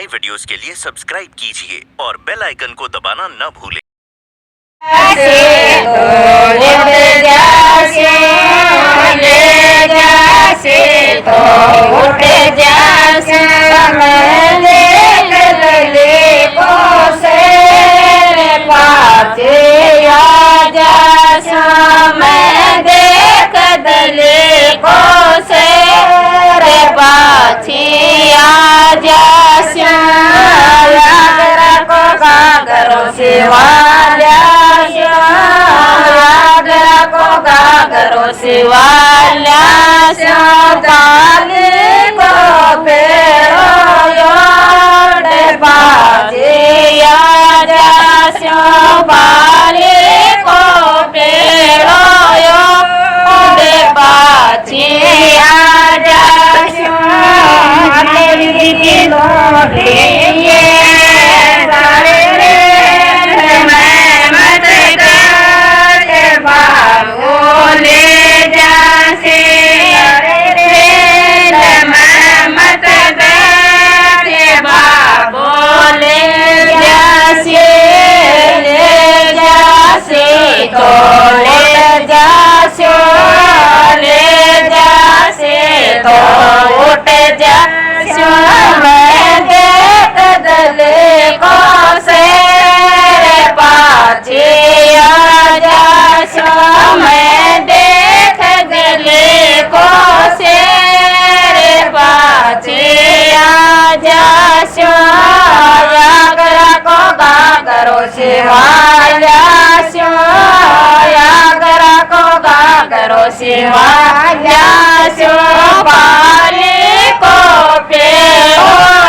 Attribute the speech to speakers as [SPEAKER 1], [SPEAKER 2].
[SPEAKER 1] नए वीडियोस के लिए सब्सक्राइब कीजिए और बेल आइकन को दबाना न भूलें।
[SPEAKER 2] शिवाल्या काली को फेरो योडे बाजिया जास्यो बाली को फेरो योडे बाजिया जास्यो मेरी लोटे ये सारे मैं मत कर भागोले शिवाल्या बाली को पेरो